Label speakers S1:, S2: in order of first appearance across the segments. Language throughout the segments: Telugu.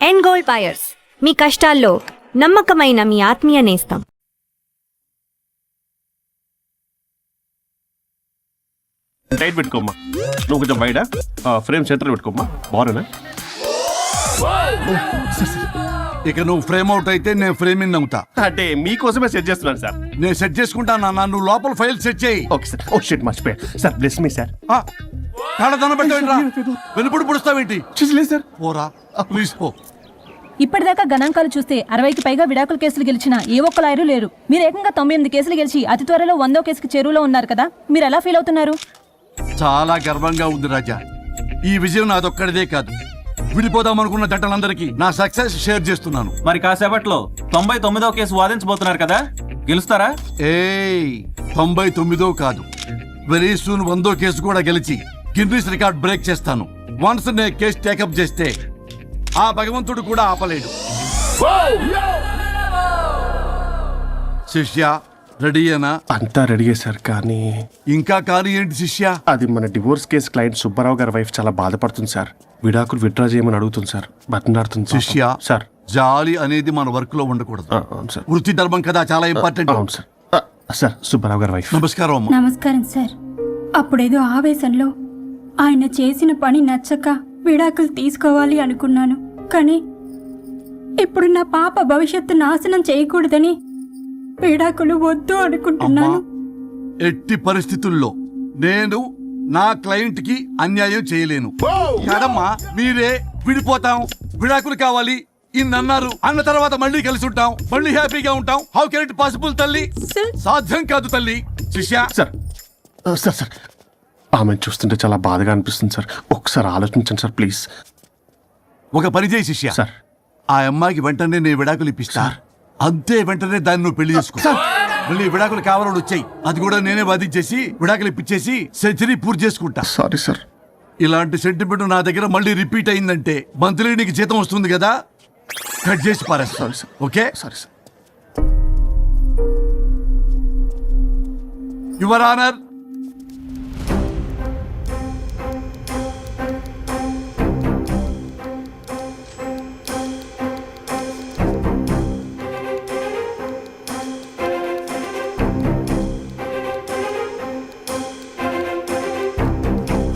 S1: అండ్ గోల్డ్ బయర్స్, మీ కష్టాల్లో నమ్మకమైన మీ ఆత్మీయ నేస్తం.
S2: టైట్ పెట్టుకోమ్మా, నువ్వు కొంచెం బయట ఫ్రేమ్ సెంటర్ పెట్టుకోమ్మా. బాగున్నా?
S3: ఇక నువ్వు ఫ్రేమ్ అవుట్ అయితే నేను ఫ్రేమ్ ఇన్ అవుతా.
S2: అంటే మీకోసమే సెట్ చేస్తున్నాను సార్.
S3: నేను సెట్ చేసుకుంటాను. నువ్వు లోపల ఫైల్ సెట్ చేయి.
S2: Okay sir. ఓ షిట్, మర్చిపోయా సార్. Bless me sir.
S3: కాళ్ళ పెట్టేంట్రా, వెనుపుడు పుడుస్తావేంటి?
S2: లేదు సార్.
S3: పోరా ప్లీజ్ పో.
S4: ఇప్పటిదాకా గణాంకాలు చూస్తే 60కి పైగా విడాకుల కేసులు గెలిచిన ఏ ఒక్క లాయరు లేరు. మీరు ఏకంగా 98 కేసులు గెలిచి అతి త్వరలో 100వ కేసుకి చెరువులో ఉన్నారు కదా, మీరు ఎలా ఫీల్ అవుతున్నారు?
S3: చాలా గర్వంగా ఉంది రాజా. ఈ విజయం నాదొక్కడిదే కాదు, విడిపోదాం అనుకున్న జంటలందరికీ నా సక్సెస్ షేర్ చేస్తున్నాను.
S5: మరి కాసేపట్లో 99వ కేసు వాదించబోతున్నారు కదా, గెలుస్తారా?
S3: 99 కాదు, వెరీ సూన్ 100వ కేసు కూడా గెలిచి గిన్నిస్ రికార్డ్ బ్రేక్ చేస్తాను. వన్స్ నే కేసు టేకప్ చేస్తే ఆ భగవంతుడు కూడా ఆపలేడు. శిష్య రెడీయేనా?
S2: అంతా రెడీ సార్. కానీ
S3: ఇంకా కానీ ఏంటి శిష్య?
S2: అది మన డివోర్స్ కేసు క్లయింట్ సుబ్బారావు గారి వైఫ్ చాలా బాధపడుతుంది సార్. విడాకులు విత్డ్రా చేయమని అడుగుతుంది సార్, బతినాడుతుంది.
S3: శిష్య
S2: సార్,
S3: జాలి అనేది మన వర్క్ లో ఉండకూడదు.
S2: అవును సార్.
S3: వృత్తి ధర్మం కదా, చాలా ఇంపార్టెంట్.
S2: అవును సార్. సార్, సుబ్బారావు గారి వైఫ్.
S3: నమస్కారం అమ్మా.
S6: నమస్కారం సార్. అప్పుడేదో ఆవేశంలో ఆయన చేసిన పని నచ్చక విడాకులు తీసుకోవాలి అనుకున్నాను. కానీ ఇప్పుడు నా పాప భవిష్యత్తు నాశనం చేయకూడదని విడాకులు వద్దు అనుకుంటున్నాను.
S3: ఎట్టి పరిస్థితుల్లో నేను నా క్లయింట్ కి అన్యాయం చేయలేను. కాదమ్మా, మీరే విడిపోతాం, విడాకులు కావాలి ఇన్నన్నారు అన్న తర్వాత మళ్ళీ కలిసి ఉంటాం, మళ్ళీ హ్యాపీగా ఉంటాం. హౌ కెన్ ఇట్ పాసిబుల్ తల్లి? సాధ్యం కాదు తల్లి. శిష్య
S2: సార్, సార్ సార్ ఆమెను చూస్తుంటే చాలా బాధగా అనిపిస్తుంది సార్. ఒకసారి ఆలోచించండి సార్ ప్లీజ్.
S3: ఒక పని చేయి శిష్య.
S2: సార్,
S3: ఆ అమ్మాయికి వెంటనే నేను విడాకులు ఇప్పిస్తా. అంతే, వెంటనే దాన్ని నువ్వు పెళ్లి చేసుకో. మళ్ళీ విడాకులు కావాలని వచ్చాయి, అది కూడా నేనే వాదించేసి విడాకులు ఇప్పించేసి సెంచరీ పూర్తి చేసుకుంటా.
S2: Sorry sir.
S3: ఇలాంటి సెంటిమెంట్ నా దగ్గర మళ్ళీ రిపీట్ అయిందంటే మంత్లీ నీకు జీతం వస్తుంది కదా, కట్ చేసి పారేస్తా.
S2: Sorry sir.
S3: Okay,
S2: sorry sir.
S3: Your honour,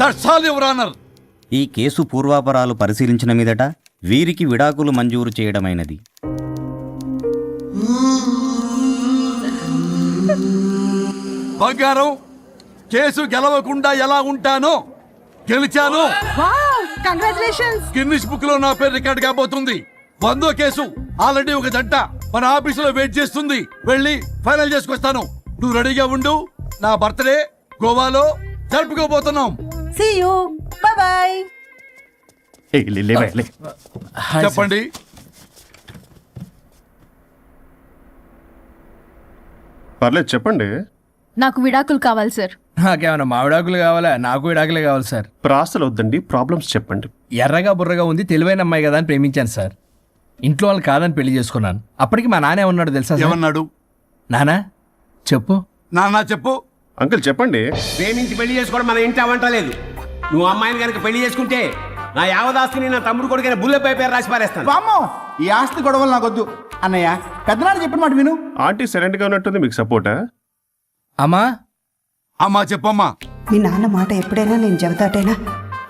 S3: that's all your honour.
S7: ఈ కేసు పూర్వాపరాలు పరిశీలించిన మీదట వీరికి విడాకులు మంజూరు చేయడమైనది.
S3: బంగారం, కేసు గెలవకుండా ఎలా ఉంటానో గెలిచాను. గిన్నిస్ బుక్ లో నా పేరు రికార్డ్ కాబోతుంది. 100వ కేసు ఆల్రెడీ ఒక జంట మన ఆఫీసులో వెయిట్ చేస్తుంది. వెళ్ళి ఫైనల్ చేసుకొస్తాను. నువ్వు రెడీగా ఉండు. నా బర్త్డే గోవాలో జరుపుకోబోతున్నాం.
S4: See you. Bye bye.
S3: చెప్పండి.
S2: పర్లేదు చెప్పండి.
S4: నాకు విడాకులు కావాలి సార్.
S8: నాకేమన్నా మా విడాకులు కావాలా? నాకు విడాకులే కావాలి సార్.
S2: ప్రాసలు వద్దండి, ప్రాబ్లమ్స్ చెప్పండి.
S8: ఎర్రగా బుర్రగా ఉంది, తెలివైన అమ్మాయి కదా అని ప్రేమించాను సార్. ఇంట్లో వాళ్ళు కాదని పెళ్లి చేసుకున్నాను. అప్పటికి మా నాన్న ఏమన్నాడు తెలుసా?
S3: ఏమన్నాడు?
S8: నానా చెప్పు.
S3: నాన్న చెప్పు.
S2: అంకుల్ చెప్పండి.
S9: ప్రేమించి పెళ్లి చేసుకోవడం మన ఇంటి అవంటలేదు. నువ్వు అమ్మాయిని కనుక పెళ్లి చేసుకుంటే నా యావదాస్తిని నా తమ్ముడు కొడుకైన బుల్లెపై పేరు రాసి పారేస్తాను.
S10: వామ్మో, ఈ ఆస్తి గొడవలు నాకొద్దు అన్నయ్య. పెద్దనాడు చెప్పిన మాట విను.
S2: ఆంటీ సైలెంట్ గా ఉన్నట్టుంది, మీకు సపోర్టా?
S8: అమ్మా
S3: అమ్మా చెప్పమ్మా.
S11: మీ నాన్న మాట ఎప్పుడైనా నేను చెబుతాటేనా?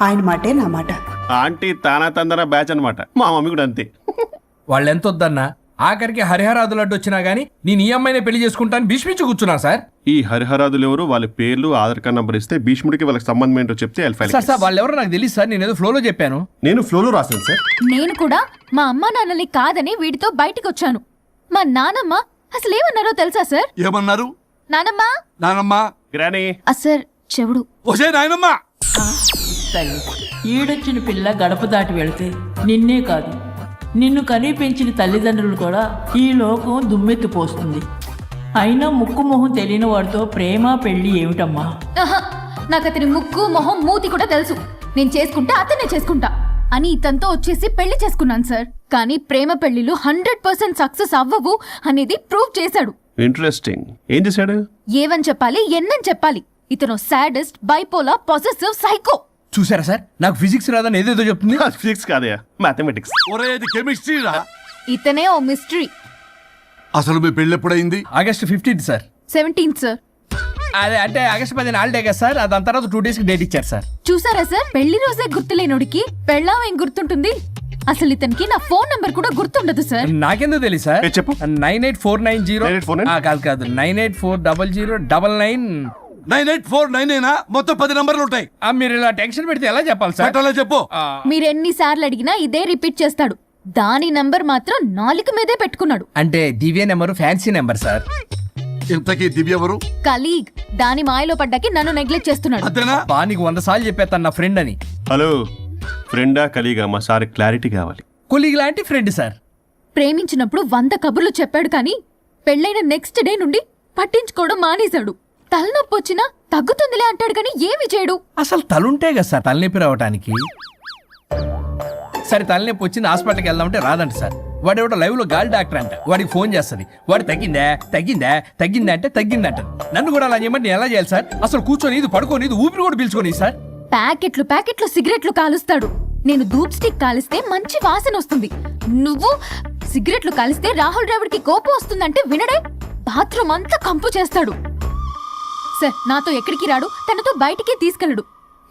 S11: ఆయన మాటే నా మాట.
S2: ఆంటీ తానా తందన బ్యాచ్ అనమాట. మా మమ్మీ కూడా అంతే.
S8: వాళ్ళు ఎంత వద్దన్నా ఆఖరికి హరిహరాదులు అడ్డు వచ్చినా గానీ నేను ఈ అమ్మాయినే పెళ్లి చేసుకుంటాను భీష్మించి కూర్చున్నా సార్.
S2: ఈ హరిహరాదులు ఎవరు, వాళ్ళ పేర్లు ఆధార్ కార్డ్ నంబర్ ఇస్తే భీష్ముడికి వాళ్ళకి సంబంధం ఏంటో చెప్తే
S8: సార్ వాళ్ళు ఎవరో నాకు తెలియదు సార్. నేను ఏదో ఫ్లోలో చెప్పాను.
S2: నేను ఫ్లోలో రాశాను సార్.
S4: నేను కూడా మా అమ్మా నాన్నని కాదని వీడితో బయటకు వచ్చాను. మా నానమ్మ అసలు ఏమన్నారో తెలుసా సార్?
S3: ఏమన్నారు?
S4: నానమ్మ
S3: నానమ్మ
S2: గ్రానీ.
S4: సార్ చెవుడు.
S3: ఒసే నాయనమ్మ.
S12: ఈడొచ్చిన పిల్ల గడప దాటి వెళితే నిన్నే కాదు, నిన్ను కనీ పెంచిన తల్లిదండ్రులు కూడా ఈ లోకం దుమ్మెత్తిపోస్తుంది. అయినా ముక్కు మొహం తెలియని వాడితో ప్రేమ పెళ్లి ఏమిటమ్మా?
S4: నాకు అతని ముక్కు మొహం మూతి కూడా తెలుసు. నేను చేసుకుంటా అతనే చేసుకుంటా అని ఇతనితో వచ్చేసి పెళ్లి చేసుకున్నాను సార్. కానీ ప్రేమ పెళ్లిలు 100% సక్సెస్ అవ్వవు అనేది ప్రూవ్ చేశాడు.
S2: ఇంట్రెస్టింగ్. ఏం చేశాడు?
S4: ఏవని చెప్పాలి, ఎన్నని చెప్పాలి? ఇతను సాడెస్ట్, బైపోలా, పొసెసివ్, సైకో.
S8: చూసారా సార్, నాకు ఫిజిక్స్ రాదని ఏదేదో చెప్తుంది.
S2: ఫిజిక్స్ కాదయా, మ్యాథమెటిక్స్.
S3: ఒరే ఇది కెమిస్ట్రీ రా.
S4: ఇతనే ఓ మిస్టరీ.
S3: అసలు మీ పెళ్ళి ఎప్పుడైంది?
S8: August 15th sir.
S4: 17th sir.
S8: అదే అంటే ఆగస్ట్ 10 హాలిడే కదా సార్, దాని తర్వాత 2 days డేట్ ఇచ్చారు సార్.
S4: చూసారా సార్, పెళ్లి రోజే గుర్తులేనుడికి పెళ్ళాం ఏం గుర్తుంటుంది? అసలు ఇతనికి నా ఫోన్ నంబర్ కూడా గుర్తుండదు సార్.
S8: నాకెందుకు తెలియదు సార్?
S2: చెప్పు.
S8: 98490 కాదు 9840099.
S3: 98499 మొత్తం 10 నంబర్లు ఉంటాయి.
S8: మీరు ఇలా టెన్షన్ పెడితే ఎలా చెప్పాలి సార్?
S3: పెట్టాలో చెప్పు.
S4: మీరు ఎన్నిసార్లు అడిగినా ఇదే రిపీట్ చేస్తాడు. దాని నంబర్ మాత్రం నాలుక మీదే పెట్టుకున్నాడు.
S8: అంటే దివ్య నెంబర్ ఫ్యాన్సీ నెంబర్ సార్.
S3: ఇంతకీ దివ్య ఎవరు?
S4: కలీగ్. దాని మాయలో పడ్డాకి నన్ను నెగ్లెక్ట్ చేస్తున్నాడు.
S3: అదేనా?
S8: నీకు 100 సార్లు చెప్పేస్తాను నా ఫ్రెండ్ అని.
S2: హలో, ఫ్రెండా కలీగా? మా సార్ క్లారిటీ కావాలి.
S8: కొలీగ్ లాంటి ఫ్రెండ్ సార్.
S4: ప్రేమించినప్పుడు 100 కబుర్లు చెప్పాడు కానీ పెళ్ళైన నెక్స్ట్ డే నుండి పట్టించుకోవడం మానేశాడు. తలనొప్పి వచ్చినా తగ్గుతుందిలే అంటాడు కానీ ఏమి చేయడు.
S8: అసలు తలుంటే కదా సార్ తలనొప్పి రావటానికి. సరే తలనొప్పి వచ్చింది హాస్పిటల్కి వెళ్దామంటే రాదంట సార్. వాడు ఎవడో లైవ్ లో గాలి డాక్టర్ అంట, వాడికి ఫోన్ చేస్తుంది. వాడు తగ్గిందా అంటే తగ్గిందంట. నన్ను కూడా అలా చేయమంటే నేను ఎలా చేయాలి సార్? అసలు కూర్చొని ఇది పడుకోని ఇది ఊపిరి కూడా పీల్చుకొని సార్.
S4: ప్యాకెట్లు సిగరెట్లు కాలుస్తాడు. నేను ధూప్ స్టిక్ కాలిస్తే మంచి వాసన వస్తుంది. నువ్వు సిగరెట్లు కాలిస్తే రాహుల్ ద్రావిడ్కి కోపం వస్తుందంటే వినడే. బాత్రూమ్ అంతా కంపు చేస్తాడు. సార్ నాతో ఎక్కడికి రాడు, తనతో బయటికి తీసుకెళ్ళడు.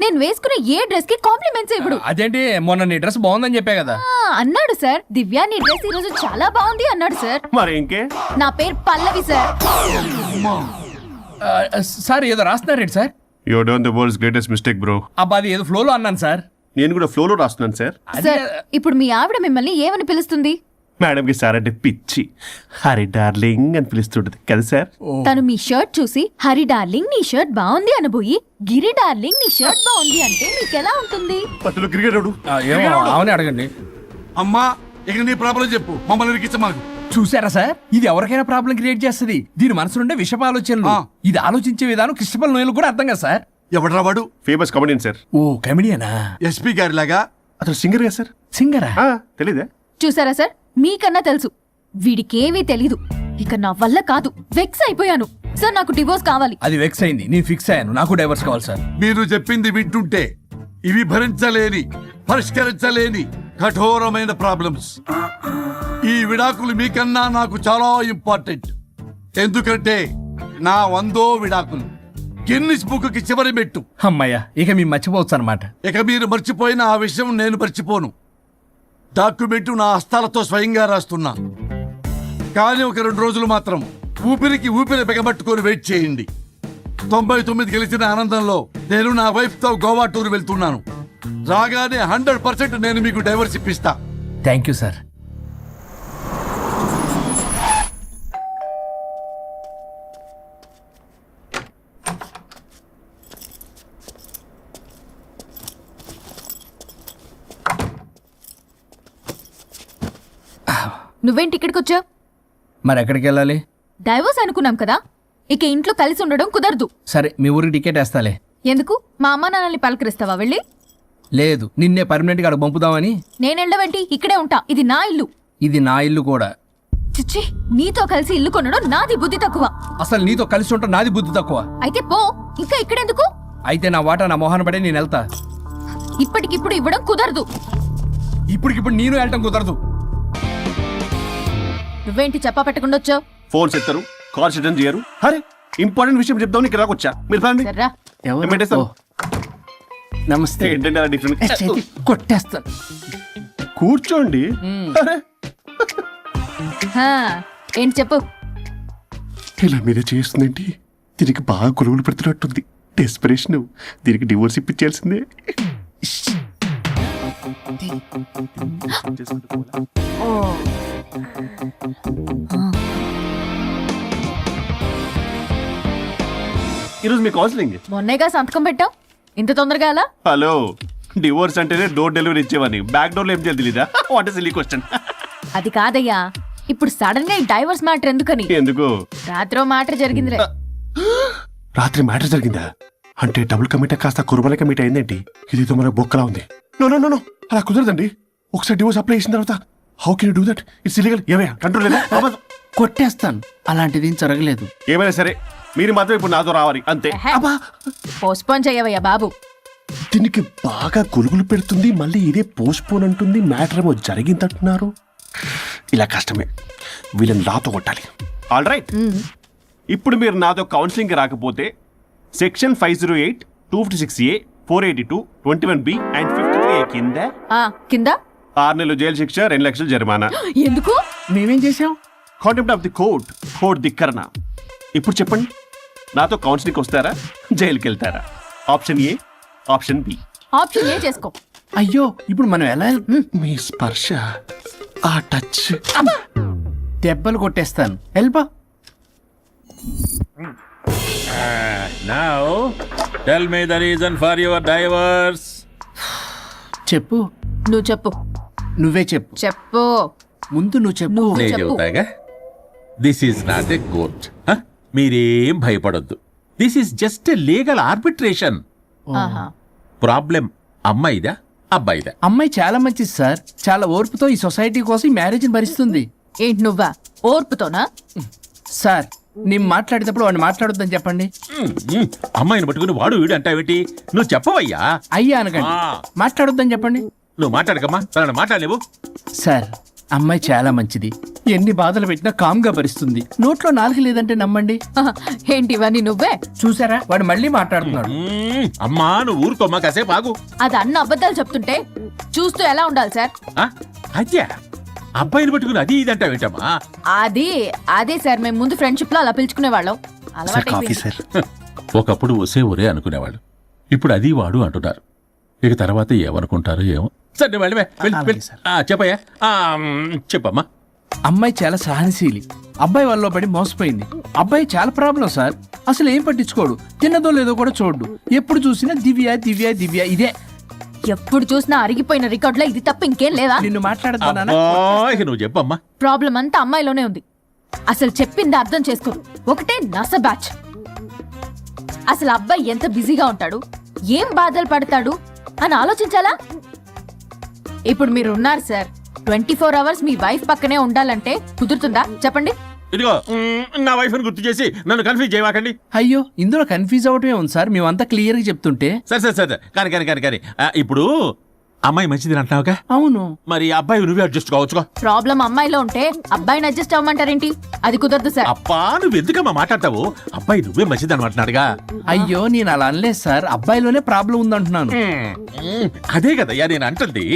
S4: నేను వేసుకునే ఏ డ్రెస్ కి కాంప్లిమెంట్స్ ఇవ్వడు.
S8: అదేంటి, మొన్న నీ డ్రెస్ బాగుందని చెప్పా కదా.
S4: అన్నాడు సార్. దివ్య నీ డ్రెస్ ఈ రోజు చాలా బాగుంది అన్నాడు సార్.
S2: మరి ఇంకే?
S4: నా పేరు పల్లవి సార్.
S8: సార్ ఏదో రాస్తున్నారేంటి sir?
S2: You done the world's greatest mistake bro.
S8: అబ్బా అది ఏదో ఫ్లోలో అన్నాను సార్.
S2: నేను కూడా ఫ్లోలో రాస్తున్నాను సార్.
S4: సార్ ఇప్పుడు మీ ఆవిడ మిమ్మల్ని ఏమని పిలుస్తుంది?
S2: మేడంకి సార్ అంటే పిచ్చి. హరి డార్లింగ్ అని పిలుస్తుంటది కదా సార్.
S4: తను మీ షర్ట్ చూసి హరి డార్లింగ్ నీ షర్ట్ బాగుంది అనబోయి గిరి డార్లింగ్ నీ షర్ట్ బాగుంది అంటే మీకు ఎలా ఉంటుంది?
S2: పత్తులు క్రికెట్
S8: అవునే అడగండి.
S3: అమ్మా ఇక నీ ప్రాబ్లం చెప్పు, మమ్మల్ని ఇరికించమాకు.
S8: చూసారా సార్, ఇది ఎవరికైనా ప్రాబ్లం క్రియేట్ చేస్తుంది. దీని మనసు నుండే విషప ఆలోచనలు. ఇది ఆలోచించే విధానం కృష్ణపల్ నోయలు కూడా అర్థం కదా సార్.
S3: ఎవడరా వాడు?
S2: Famous comedian sir.
S8: ఓ కమెడియనా?
S3: ఎస్పీ గారి లాగా.
S2: అతను సింగర్ కదా సార్.
S8: సింగరా?
S2: తెలీదా?
S4: చూసారా సార్, మీకన్నా తెలుసు. వీడికేమీ తెలీదు. ఇక నా వల్ల కాదు, వెక్స్ అయిపోయాను సార్. నాకు డివోర్స్ కావాలి.
S8: అది వెక్స్ అయింది, నేను ఫిక్స్ అయ్యాను. నాకు డైవర్స్ కావాలి సార్.
S3: మీరు చెప్పింది వింటుంటే ఇవి భరించలేని, పరిష్కరించలేని కఠోరమైన ప్రాబ్లమ్స్. ఈ విడాకులు మీకన్నా నాకు చాలా ఇంపార్టెంట్. ఎందుకంటే నా 100వ విడాకులు గిన్నిస్ బుక్కి చివరి మెట్టు.
S8: అమ్మయ్య, ఇక మేము మర్చిపోవచ్చు అనమాట.
S3: ఇక మీరు మర్చిపోయిన ఆ విషయం నేను మర్చిపోను. డాక్యుమెంట్ నా హస్తాలతో స్వయంగా రాస్తున్నా. కానీ ఒక 2 రోజులు మాత్రం ఊపిరికి ఊపిరి బిగబట్టుకొని వెయిట్ చేయండి. 99 గెలిచిన ఆనందంలో నేను నా వైఫ్ తో గోవా టూర్ వెళ్తున్నాను. రాగానే 100% నేను మీకు డైవర్స్ ఇప్పిస్తా.
S8: Thank you sir.
S4: నువ్వేంటి ఇక్కడికి వచ్చావు?
S8: మరి ఎక్కడికి వెళ్ళాలి?
S4: డైవోర్స్ అనుకున్నాం కదా, ఇక ఇంట్లో కలిసి ఉండడం కుదరదు.
S8: సరే మీ ఊరికి టికెట్ వేస్తాలే.
S4: ఎందుకు? మా అమ్మ నాన్నల్ని పలకరిస్తావా వెళ్ళి?
S8: లేదు, నిన్నే పర్మనెంట్ గా పంపుదామని.
S4: నేనెళ్ళవేంటి? ఇక్కడే ఉంటా. ఇది నా ఇల్లు.
S8: ఇది నా ఇల్లు కూడా.
S4: చిచ్చి, నీతో కలిసి ఇల్లు కొనడం నాది బుద్ధి తక్కువ.
S8: అసలు నీతో కలిసి ఉంటా నాది బుద్ధి తక్కువ.
S4: అయితే పో, ఇంకా ఇక్కడెందుకు?
S8: అయితే నా వాటా నా మొహాన పడే నేను వెళ్తా.
S4: ఇప్పటికిప్పుడు ఇవ్వడం కుదరదు.
S8: ఇప్పటికిప్పుడు నేను వెళ్ళటం కుదరదు.
S4: నువ్వేంటి చెప్పా పెట్టకుండా వచ్చావు?
S2: ఫోన్ చెప్తారు, కాల్ అటెండ్ చేయరు. అరే ఇంపార్టెంట్ విషయం చెప్దాం ఇక్కడ రాకొచ్చా. మీరు ఫ్యామిలీ
S4: సర్రా.
S8: నమస్తే.
S2: ఏంటంటే అలా డిఫరెంట్.
S8: కొట్టేస్తాను.
S2: కూర్చోండి. అరే
S4: హా, ఏంటి చెప్పు.
S2: ఇలా మీరే చేస్తుందేంటి? దీనికి బాగా గొలుగులు పెడుతున్నట్టుంది. డెస్పిరేషన్. దీనికి డివోర్స్ ఇప్పించాల్సిందే. ఈరోజు మీ కౌన్సిలింగ్.
S4: మొన్నేగా సంతకం పెట్టావు, ఇంత తొందరగా అలా?
S2: హలో, డివోర్స్ అంటేనే డోర్ డెలివరీ ఇచ్చేవని, బ్యాక్ డోర్ లో ఏం చేయాలి తెలీదా? What is silly question.
S4: అది కాదయ్యా, ఇప్పుడు సడన్ గా ఈ డైవర్స్ మ్యాటర్ ఎందుకని?
S2: ఎందుకు?
S4: రాత్రో మ్యాటర్ జరిగిందిలే.
S2: రాత్రి మ్యాటర్ జరిగిందా? అంటే డబుల్ కమిట్ కాస్త కుర్బల కమిట్ అయిందేంటి? ఇది మన బొక్కలా ఉంది. నో నో నో, అలా కుదరదండి. ఒకసారి డివోర్స్ అప్లై చేసిన తర్వాత how can you do that? It's illegal. ఏమైనా కంట్రోల్ లేదా?
S8: కొట్టేస్తాను. అలాంటిది ఏం జరగలేదు.
S2: ఏమైనా సరే మీరు మాత్రం ఇప్పుడు నాతో రావాలి అంతే.
S4: పోస్ట్పోన్ చెయ్యవయ్యా బాబు.
S2: దీనికి బాగా గొలుగులు పెడుతుంది, మళ్ళీ ఇదే పోస్ట్ పోన్ అంటుంది, మ్యాటర్ ఏమో జరిగిందంటున్నారు. ఇలా కష్టమే, వీళ్ళని నాతో కొట్టాలి. ఆల్ రైట్, ఇప్పుడు మీరు నాతో కౌన్సిలింగ్ రాకపోతే section 508, 256A, 482, 21B and 53A కింద
S4: కింద
S2: 6 నెలలు జైలు శిక్ష, 2 లక్షలు జరిమానా.
S4: ఎందుకు?
S10: మేమేం చేసాం?
S2: Contempt of the court for ధిక్కరణ. ఇప్పుడు చెప్పండి, నాతో కౌన్సిలింగ్ వస్తారా, జైలుకి వెళ్తారా? Option A, option B.
S4: Option A చేసుకో.
S10: అయ్యో ఇప్పుడు మనం ఎలా
S2: మీ స్పర్శ, ఆ టచ్,
S10: దెబ్బలు కొట్టేస్తాను. వెళ్ళిపో.
S5: Now, tell me the reason for your divorce.
S10: చెప్పు.
S4: నువ్వు చెప్పు.
S10: నువ్వే చెప్పు.
S4: చెప్పు.
S10: ముందు నువ్వు చెప్పు.
S4: నువ్వు
S5: నేను
S4: చెప్పు.
S5: చెబుతాగా. This is not a court. మీరేం భయపడొద్దు. This is just a legal arbitration.
S4: ఆహా.
S5: ప్రాబ్లం అమ్మాయిదా అబ్బాయిదా?
S10: అమ్మాయి చాలా మంచిది సార్. చాలా ఓర్పుతో ఈ సొసైటీ కోసం ఈ మ్యారేజ్ని భరిస్తుంది.
S4: ఏంటి నువ్వా ఓర్పుతోనా?
S10: సార్ నేను మాట్లాడేటప్పుడు వాడిని మాట్లాడొద్దని చెప్పండి.
S5: అమ్మాయిని పట్టుకుని వాడు వీడు అంటావేంటి? నువ్వు చెప్పవయ్యా.
S10: అయ్యా అనకండి. మాట్లాడొద్దని చెప్పండి.
S5: నువ్వు మాట్లాడకమ్మా, తనని మాట్లాడలేవు.
S10: సార్ అమ్మాయి చాలా మంచిది. ఎన్ని బాధలు పెట్టినా కామ్గా భరిస్తుంది. నోట్లో నాలుగు లేదంటే నమ్మండి.
S4: ఆహా. ఏంటి ఇవన్నీ నువ్వే?
S10: చూసారా వాడు మళ్ళీ మాట్లాడుతున్నాడు.
S5: అమ్మా నువ్వు ఊరుకోమ్మా, కాసేపు ఆగు.
S4: అది అన్న అబద్ధాలు చెప్తుంటే చూస్తూ ఎలా ఉండాలి సార్?
S5: అద్యా అబ్బాయిని పట్టుకుని అది ఇది అంటావేంటమ్మా?
S4: అదే సార్, మేము ముందు ఫ్రెండ్షిప్ లో అలా పిలుచుకునేవాళ్ళం.
S2: Coffee sir.
S5: ఒకప్పుడు ఒసే ఒరే అనుకునేవాళ్ళు, ఇప్పుడు అది వాడు అంటున్నారు. ఇక తర్వాత ఏమనుకుంటారో ఏమో. సరే వెళ్ళమే, చెప్పయ్యా. చెప్పమ్మా.
S10: అమ్మాయి చాలా సహనశీలి. అబ్బాయి వాళ్ళలో పడి మోసపోయింది. అబ్బాయి చాలా ప్రాబ్లం సార్. అసలు ఏం పట్టించుకోడు. తిన్నదో లేదో కూడా చూడు. ఎప్పుడు చూసినా దివ్య దివ్య దివ్య ఇదే.
S4: ఎప్పుడు చూసినా అరిగిపోయిన రికార్డ్ లో ఇది తప్ప ఇంకేం లేదా?
S10: నిన్ను మాట్లాడుతున్నా.
S5: ఇక నువ్వు చెప్పమ్మా.
S4: ప్రాబ్లం అంతా అమ్మాయిలోనే ఉంది. అసలు చెప్పింది అర్థం చేసుకోరు. ఒకటే నస బ్యాచ్. అసలు అబ్బాయి ఎంత బిజీగా ఉంటాడు, ఏం బాధలు పడతాడు అని ఆలోచించాలా? ఇప్పుడు మీరు ఉన్నారు సార్, 24 hours మీ వైఫ్ పక్కనే ఉండాలంటే కుదురుతుందా చెప్పండి?
S5: ఇదిగో నా వైఫ్ ని గుర్తు చేసి నన్ను కన్ఫ్యూజ్ చేయవాకండి.
S10: అయ్యో ఇందులో కన్ఫ్యూజ్ అవటమే ఉంది సార్. మేమంతా క్లియర్ గా చెప్తుంటే.
S5: సరే కానీ ఇప్పుడు అమ్మాయి మంచిది అంటున్నావుగా?
S10: అవును.
S5: మరి అబ్బాయి నువ్వే అడ్జస్ట్ కావచ్చుగా.
S4: ప్రాబ్లం అమ్మాయిలో ఉంటే అబ్బాయిని అడ్జస్ట్ అవ్వమంటారేంటి? అది కుదరదు సార్.
S5: అబ్బా నువ్వు ఎందుకమ్మా మాట్లాడతావు? అబ్బాయి నువ్వే మంచిది అనమాటున్నాడుగా.
S10: అయ్యో నేను అలా అనలేదు సార్. అబ్బాయిలోనే ప్రాబ్లం ఉందంటున్నాను.
S5: అదే కదయ్యా నేను అంటుంది.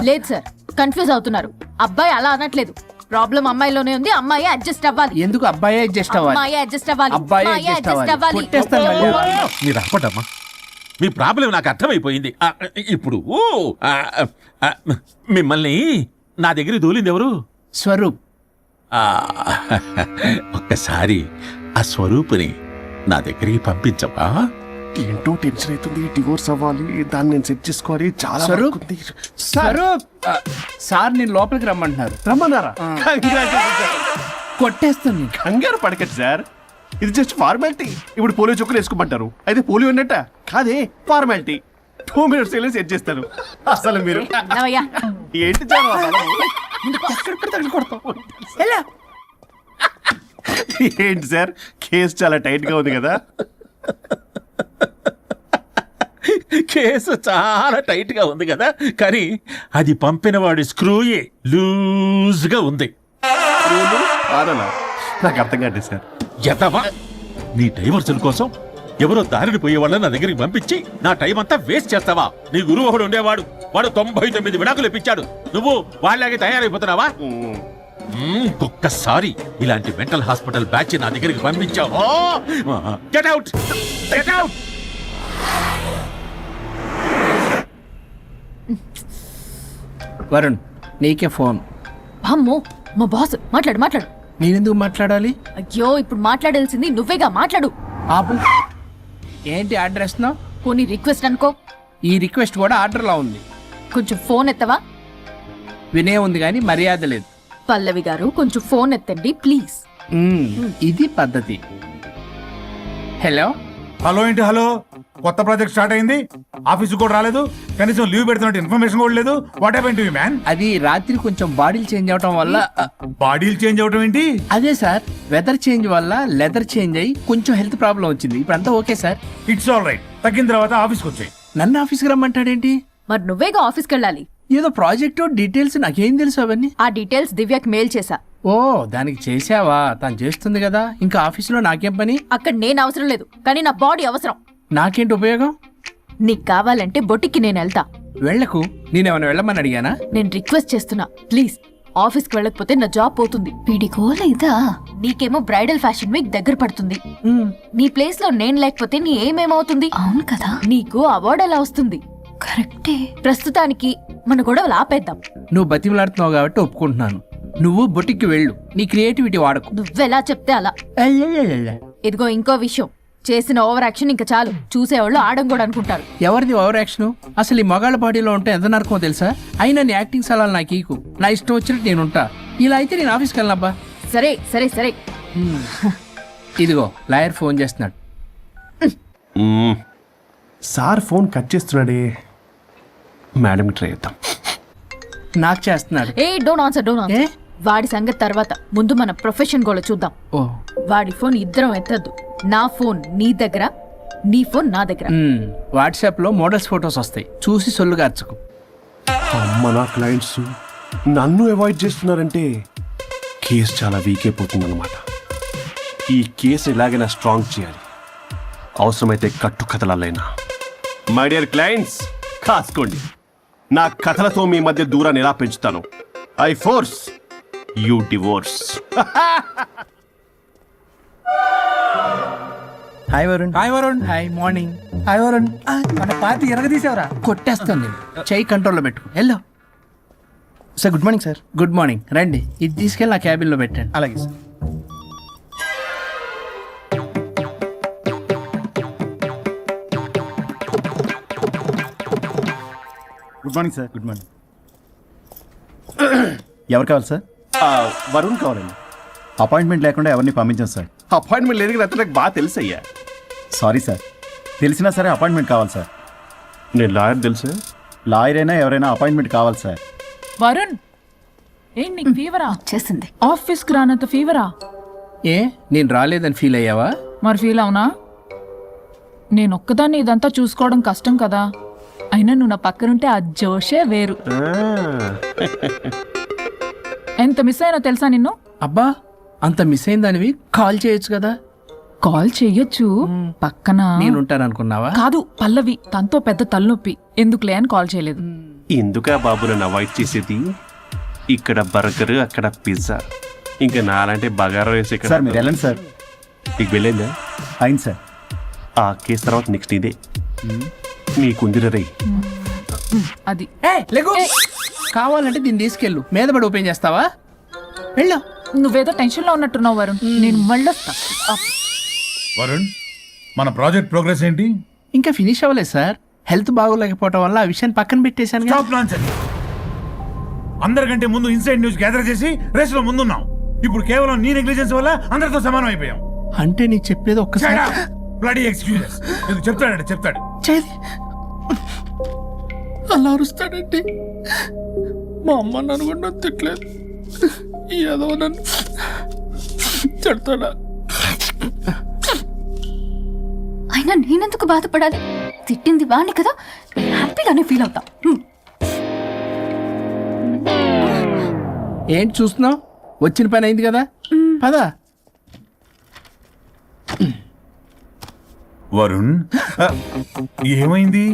S4: లేదు సార్, కన్ఫ్యూజ్ అవుతున్నారు. అబ్బాయి అలా అనట్లేదు. ప్రాబ్లం అమ్మాయిలోనే ఉంది. అమ్మాయి అడ్జస్ట్ అవ్వాలి.
S10: ఎందుకు అబ్బాయి అడ్జస్ట్ అవ్వాలి?
S4: అమ్మాయి అడ్జస్ట్ అవ్వాలి.
S10: అబ్బాయి అడ్జస్ట్ అవ్వాలి. కొట్టేస్తాను మళ్ళీ.
S5: మీరు అప్పటమ్మా, మీ ప్రాబ్లం నాకు అర్థమైపోయింది. ఇప్పుడు మిమ్మల్ని నా దగ్గర దూలింది ఎవరు?
S10: స్వరూప్.
S5: ఒక్కసారి ఆ స్వరూపుని నా దగ్గరికి పంపించవా?
S2: ఏంటో టెన్షన్ అవుతుంది. డివోర్స్ అవ్వాలి, దాన్ని నేను సెట్ చేసుకోవాలి. చాలా
S10: స్వరూప్.
S2: work ఉంది.
S10: స్వరూప్ సార్ నేను లోపలికి రమ్మంటున్నారు.
S2: రమ్మన్నారా?
S10: కొట్టేస్తాను నేను.
S2: కంగారు పడకండి సార్, ఇది జస్ట్ ఫార్మాలిటీ. ఇప్పుడు పోలియో చుక్కలు వేసుకోమంటారు, అయితే పోలియో ఉన్నట్ట కాదే, ఫార్మాలిటీ. 2 minutes సెట్ చేస్తాను. అసలు మీరు
S4: నవయ్యా.
S2: ఏంటి చాలా ఏంటి సార్, కేసు చాలా టైట్ గా ఉంది కదా?
S5: కేసు చాలా టైట్ గా ఉంది కదా, కానీ అది పంపిన వాడి స్క్రూయే లూజ్ గా ఉంది.
S2: నాకు అర్థం కాదు సార్.
S5: ఎదవా, నీ డైవర్సన్ కోసం ఎవరో దారిని పోయే వాళ్ళని నా దగ్గరికి పంపించి నా టైం అంతా వేస్ట్ చేస్తావా? నీ గురువు ఒకడు ఉండేవాడు, వాడు 99 విడాకులు ఇప్పించాడు. నువ్వు వాళ్ళలాగే తయారైపోతున్నావా? ఒక్కసారి ఇలాంటి మెంటల్ హాస్పిటల్ బ్యాచ్ నా దగ్గరికి పంపించావు, get out, get out.
S10: Varun నీకే ఫోన్.
S4: అమ్మో, మా బాస్. మాట్లాడు.
S10: నేనెందుకు మాట్లాడాలి?
S4: అయ్యో ఇప్పుడు మాట్లాడాల్సింది నువ్వేగా, మాట్లాడు.
S10: ఆపు. ఏంటి ఆర్డర్ ఇస్తున్నావు?
S4: కొన్ని రిక్వెస్ట్ అనుకో.
S10: ఈ రిక్వెస్ట్ కూడా ఆర్డర్లో ఉంది.
S4: కొంచెం ఫోన్ ఎత్తవా?
S10: వినే ఉంది కానీ మర్యాద లేదు.
S4: పల్లవి గారు కొంచెం ఫోన్ ఎత్తండి ప్లీజ్.
S10: ఇది పద్ధతి. హలో.
S13: హలో ఏంటి హలో? కొత్త ప్రాజెక్ట్ స్టార్ట్ అయింది, ఆఫీస్ కూడా రాలేదు, కనీసం లీవ్ పెడుతున్నట్టు ఇన్ఫర్మేషన్ కూడా లేదు. What happened to you man?
S10: అది రాత్రి కొంచెం బాడీలు చేంజ్ అవటం వల్ల.
S13: బాడీలు చేంజ్ అవటం ఏంటి?
S10: అదే సార్, వెదర్ చేంజ్ వల్ల లెదర్ చేంజ్ అయ్యి కొంచెం హెల్త్ ప్రాబ్లం వచ్చింది. ఇప్పుడు అంతా okay sir.
S13: It's all right. తగ్గిన తర్వాత ఆఫీస్కి వచ్చాయి.
S10: నన్ను ఆఫీస్కి రమ్మంటాడేంటి?
S4: మరి నువ్వేగా ఆఫీస్కి వెళ్ళాలి.
S10: ఏదో ప్రాజెక్టు డీటెయిల్స్ నాకేం తెలుసు అవన్నీ.
S4: ఆ డీటెయిల్స్ దివ్యకి మెయిల్ చేశా.
S10: ఓ దానికి చేసావా? తను చేస్తుంది కదా, ఇంకా ఆఫీసులో నాకేం పని?
S4: అక్కడ నేను అవసరం లేదు, కానీ నా బాడీ అవసరం.
S10: నాకేంటి ఉపయోగం?
S4: నీకు కావాలంటే బొట్టికి నేను వెళ్తా.
S10: వెళ్ళకు, నేనేమైనా వెళ్ళమని అడిగానా?
S4: నేను రిక్వెస్ట్ చేస్తున్నా, ప్లీజ్. ఆఫీస్కి వెళ్ళకపోతే నా జాబ్ పోతుంది. వీడికోలా ఇదా? నీకేమో బ్రైడల్ ఫ్యాషన్ వీక్ దగ్గర పడుతుంది. నీ ప్లేస్ లో నేను లేకపోతే నీ ఏమేమవుతుంది? అవును కదా. నీకు అవార్డు ఎలా వస్తుంది? కరెక్టే. ప్రస్తుతానికి మన గొడవలు ఆపేద్దాం.
S10: నువ్వు బతిమలాడుతున్నావు కాబట్టి ఒప్పుకుంటున్నాను. నువ్వు బొటిక్కి వెళ్ళు, నీ క్రియేటివిటీ వాడకు.
S4: నువ్వెలా చెప్తే అలా. ఇదిగో ఇంకో విషయం, చేసిన ఓవర్ యాక్షన్ ఇంకా చాలు. చూసేవాళ్ళు ఆడం కూడా అనుకుంటారు.
S10: ఎవరిది ఓవర్ యాక్షన్? అసలు ఈ మగాళ్ళ బాడీలో ఉంటే ఎంత నరకమో తెలుసా? అయినా నీ యాక్టింగ్ సలాలు నాకు ఈకు. నా ఇష్టం వచ్చినట్టు నేను ఉంటా. ఇలా అయితే నేను ఆఫీస్కి వెళ్ళనబ్బా.
S4: సరే సరే సరే.
S10: ఇదిగో లాయర్ ఫోన్ చేస్తున్నాడు.
S2: సార్ ఫోన్ కట్ చేస్తున్నాడే. మేడం ట్రై చేద్దాం.
S10: నాకు చేస్తున్నాడు.
S4: ఏ డోంట్ ఆన్సర్, డోంట్ ఆన్సర్. వాడి సంగతి తర్వాత, ముందు మన ప్రొఫెషన్ కూడా చూద్దాం.
S10: ఓ
S4: వాడి ఫోన్ ఇద్దరం ఎత్తద్దు. నా ఫోన్ నీ దగ్గర, నీ ఫోన్ నా దగ్గర.
S10: వాట్సాప్ లో మోడల్స్ ఫొటోస్ వస్తాయి, చూసి సొల్లుగా అర్చకు.
S2: అమ్మ, నా క్లయింట్స్ నన్ను అవాయిడ్ చేస్తున్నారంటే కేసు చాలా వీక్ అయిపోతుంది అనమాట. ఈ కేసు ఎలాగైనా స్ట్రాంగ్ చేయాలి, అవసరమైతే కట్టు కథలైనా. మై డియర్ క్లయింట్స్, కాసుకోండి. నా కథలతో మీ మధ్య దూరాన్ని ఎలా పెంచుతాను. I force you divorce.
S7: Hi Varun.
S10: Hi Varun. Hi morning.
S8: Hi Varun, మన పార్టీ ఎరగదీసావరా?
S10: కొట్టేస్తాను నేను. చెయ్యి కంట్రోల్లో పెట్టుకో. Hello
S7: sir, good morning sir.
S10: Good morning. రండి, ఇది తీసుకెళ్ళి నా క్యాబిన్లో పెట్టండి.
S7: అలాగే sir. Good morning sir. Good morning. ఎవరు కావాలి సార్?
S2: వరుణ్ కావాలండి.
S7: అపాయింట్మెంట్ లేకుండా ఎవరిని పంపించాం సార్.
S2: అపాయింట్మెంట్ లేదు కదా, నాకు బాగా తెలుసు అయ్యా.
S7: సారీ సార్, తెలిసినా సరే అపాయింట్మెంట్ కావాలి సార్.
S2: నేను లాయర్ తెలుసా?
S7: లాయర్ అయినా ఎవరైనా అపాయింట్మెంట్ కావాలి సార్.
S12: వరుణ్, ఏంటి నీకు ఫీవరా?
S4: చేసింది.
S12: ఆఫీస్కి రానంత ఫీవరా?
S10: ఏ నేను రాలేదని ఫీల్ అయ్యావా?
S12: మరి ఫీల్ అవునా? నేను ఒక్కదాన్ని ఇదంతా చూసుకోవడం కష్టం కదా. అయినా నువ్వు నా పక్కనుంటే ఆ జోషే వేరు. ఎంత మిస్ అయినా తెలుసా నిన్ను?
S10: అబ్బా, అంత మిస్ అయిందానివి కాల్ చేయొచ్చు కదా.
S12: కాల్ చెయ్యొచ్చు, పక్కన
S10: నేనుంటాను అనుకున్నావా?
S12: కాదు, పల్లవి తనతో పెద్ద తలనొప్పి, ఎందుకులే అని కాల్ చేయలేదు.
S2: ఎందుకా బాబు నన్ను అవాయిడ్ చేసేది? ఇక్కడ బర్గర్, అక్కడ పిజ్జా, ఇంకా నాలంటే బగారా వేసి ఇక్కడ.
S7: సార్ మీరు వెళ్ళండి సార్.
S2: నీకు వెళ్ళిందా?
S7: అయింది సార్.
S2: ఆ కేసు తర్వాత నెక్స్ట్ ఇదే నీకుందిర రై.
S12: అది
S10: కావాలంటే దీన్ని తీసుకెళ్ళు, మీద పడి ఓపెన్ చేస్తావా? వెళ్ళా.
S12: నువ్వేదో టెన్షన్ లో ఉన్నట్టున్నావు వరుణ్, నేను మళ్ళొస్తా.
S13: వరుణ్, మన ప్రాజెక్ట్ ప్రోగ్రెస్ ఏంటి?
S10: ఇంకా ఫినిష్ అవ్వలేదు సార్. హెల్త్ బాగోలేకపోవడం వల్ల ఆ విషయాన్ని పక్కన పెట్టేశాను.
S13: Stop nonsense. అందరికంటే ముందు ఇన్సైడ్ న్యూస్ గ్యాదర్ చేసి రేస్ లో ముందున్నాం. ఇప్పుడు కేవలం నీ నెగ్లిజెన్స్ వల్ల అందరితో సమానం అయిపోయాం.
S10: అంటే నీకు చెప్పేది ఒక్కసారి.
S13: Bloody excuses. చెప్తాడంటే చెప్తాడు.
S10: అలా అరుస్తాడంటే మా అమ్మ నన్ను కూడా తిట్టలేదు, ఏదో నన్ను తిడతాడా?
S4: అయినా నేనెందుకు బాధపడాలి? తిట్టింది వాణ్ణి కదా, హ్యాపీగానే ఫీల్ అవుతా.
S10: ఏంటి చూస్తున్నావు? వచ్చిన పని అయింది కదా, పదా.
S13: వరుణ్, ఏమైంది?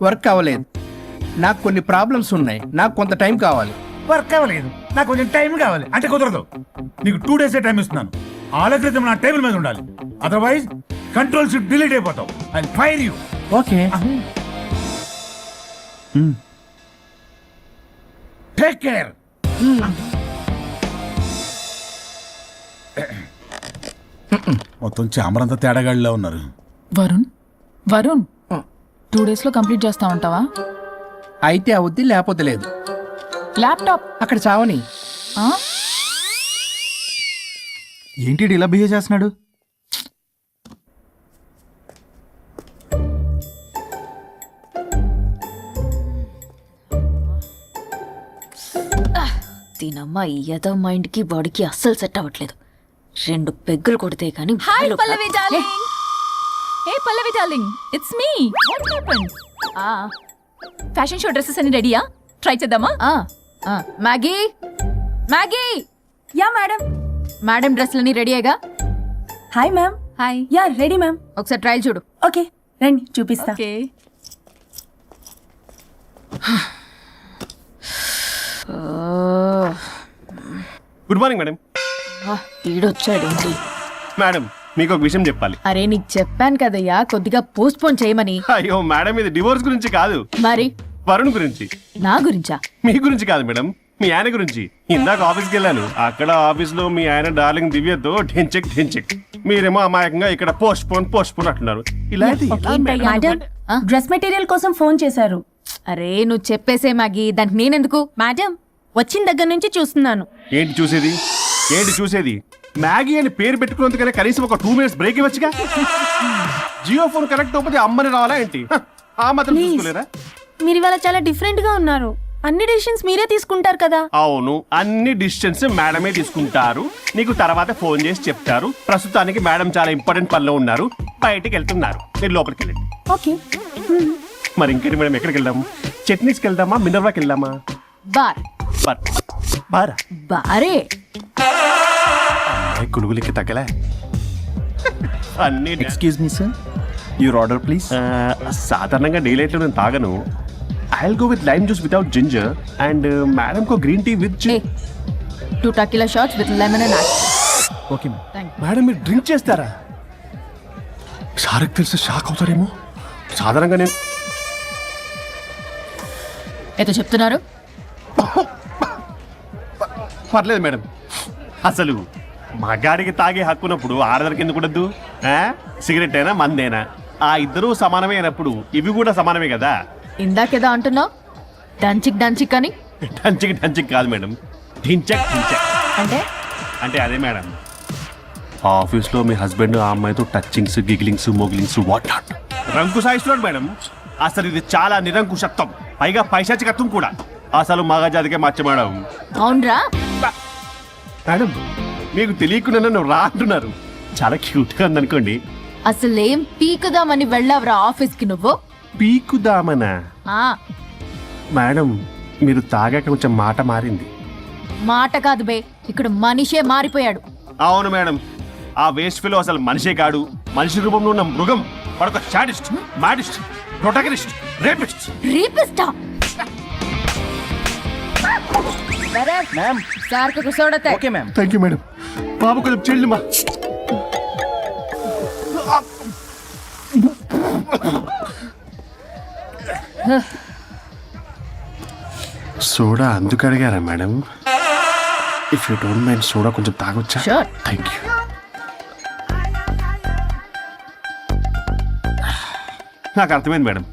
S10: వర్క్ అవ్వలేదు. నాకు కొన్ని ప్రాబ్లమ్స్ ఉన్నాయి, నాకు కొంత టైం కావాలి.
S13: వర్క్ అవ్వలేదు, నాకు కొంచెం టైం కావాలి అంటే కుదరదు. నీకు 2 days టైం ఇస్తున్నాను. ఆలోచించడం నా టేబుల్ మీద ఉండాలి, అదర్వైజ్ కంట్రోల్ షిప్ డిలీట్ అయిపోతావు. I fire you.
S10: Okay,
S13: take care. మొత్తం చామరంతా తేడాగాడిలా ఉన్నారు.
S12: వరుణ్, వరుణ్, 2 days లో కంప్లీట్ చేస్తా ఉంటావా?
S10: అయితే అవుద్ది, లేకపోతే లేదు.
S12: ల్యాప్టాప్
S10: అక్కడ చావని.
S7: ఏంటి ఇలా బిహేవ్ చేస్తున్నాడు?
S4: దీనమ్మ ఈ యదో మైండ్కి బాడీకి అస్సలు సెట్ అవ్వట్లేదు. 2 పెగ్గులు కొడితే కానీ. Hey Pallavi darling, it's me. What happened? Fashion show dresses అన్ని రెడీయా? ట్రై చేద్దామా? Maggie, Maggie.
S6: Ya madam.
S4: Madam డ్రెస్లన్నీ రెడీయేగా?
S6: Hi ma'am.
S4: Hi.
S6: Ya ready ma'am.
S4: ఒకసారి ట్రయల్ చూడు.
S6: ఓకే రండి చూపిస్తా.
S4: ఓకే.
S2: Good morning madam.
S4: ఈడొచ్చాడేంటి?
S2: మేడం మీకు ఒక విషయం చెప్పాలి.
S4: అరే నీకు చెప్పాను కదయ్యా కొద్దిగా పోస్ట్ పోన్ చేయమని.
S2: అయ్యో మేడం, ఇది డివోర్స్ గురించి కాదు,
S4: మరి
S2: వరుణ్ గురించి.
S4: నా గురించా?
S2: మీ గురించి కాదు మేడం, మీ ఆయన గురించి. ఇందాక ఆఫీస్కి వెళ్ళాను, అక్కడ ఆఫీస్ లో మీ ఆయన డార్లింగ్ దివ్యతో ఢెంచెక్. మీరేమో అమాయకంగా ఇక్కడ పోస్ట్ పోన్ అంటున్నారు. ఇలా
S6: మేడం డ్రెస్ మెటీరియల్ కోసం ఫోన్ చేశారు.
S4: అరే నువ్వు చెప్పేసే మ్యాగీ, దానికి నేనెందుకు?
S6: మేడం వచ్చిన దగ్గర నుంచి చూస్తున్నాను.
S2: ఏంటి చూసేది? మ్యాగీ అని పేరు పెట్టుకున్నందుకనే కనీసం ఒక 2 minutes బ్రేక్ ఇవ్వచ్చుగా. జియో ఫోన్ కనెక్ట్ అవ్వకపోతే అమ్మని రావాలా ఏంటి? ఆ మాత్రం చూసుకోలేరా?
S6: మీరు ఇవాళ చాలా డిఫరెంట్ గా ఉన్నారు. అన్ని డిసిషన్స్ మీరే తీసుకుంటారు కదా.
S2: అవును, అన్ని డిసిషన్స్ మేడమే తీసుకుంటారు. నీకు తర్వాత ఫోన్ చేసి చెప్తారు. ప్రస్తుతానికి మేడం చాలా ఇంపార్టెంట్ పనిలో ఉన్నారు, బయటికి వెళ్తున్నారు. మీరు లోపలికి వెళ్ళండి.
S6: ఓకే.
S2: మరి ఇంకేంటి మేడం, ఎక్కడికి వెళ్దాము? చట్నీస్కి వెళ్దామా, మినర్వాకి వెళ్దామా? బారా
S4: బారే
S2: కులుగులకి తగ్గలే అన్ని.
S10: Excuse me sir, your order please.
S2: సాధారణంగా డే లైట్ లో నేను తాగను. I'll go with lime juice without ginger and madam కో green tea with
S4: 2 tequila shots with lemon and apple.
S10: Okay
S2: madam, మీరు డ్రింక్ చేస్తారా? సార్కి తెలిసి షాక్ అవుతారేమో. సాధారణంగా నేను
S4: ఏదో చెప్తున్నారు.
S2: పర్లేదు మేడం. అసలు మగాడికి తాగే హక్కున్నప్పుడు ఆడదరికి ఎందుకు ఉండద్దు? సిగరెట్ అయినా మందేనా ఆ ఇద్దరూ సమానమే అయినప్పుడు ఇవి కూడా సమానమే కదా.
S4: ఇందాకేదో అంటున్నావు, డంచిక్ అని.
S2: డంచిక్ కాదు మేడం, ఢించక్. అంటే అదే మేడం, ఆఫీస్లో మీ హస్బెండ్ ఆ అమ్మాయితో టచింగ్స్, గిగ్లింగ్స్, మోగ్లింగ్స్ వాట్ నాట్ రంకు సాయిస్తున్నాడు మేడం. అసలు ఇది చాలా నిరంకుశత్వం, పైగా పైశాచికత్వం కూడా. అసలు మగజాతికే మచ్చ మేడం.
S4: అవునరా
S2: మేడం, మీకు తెలియకుండా నన్ను రా అంటున్నారు. చాలా క్యూట్ గా ఉందనుకోండి.
S4: అసలేం పీకుదామని వెళ్ళావురా ఆఫీస్ కి నువ్వు?
S2: పీకుదామనా? మేడం, మీరు తాగాక కొంచెం మాట మారింది.
S4: మాట కాదు బే, ఇక్కడ మనిషే మారిపోయాడు.
S2: అవును మేడం, ఆ వేస్ట్ ఫెలో అసలు మనిషే కాడు, మనిషి రూపంలో ఉన్న మృగం. వాడొక sadist, modist, protagonist, rapist.
S10: Okay ma'am.
S2: Thank you madam. బాబు కొంచెం చెల్లిమా. సోడా అందుకు అడిగారా madam? If you don't mind soda కొంచెం తాగొచ్చా?
S4: Sure.
S2: Thank you. నాకు అర్థమైంది మేడం,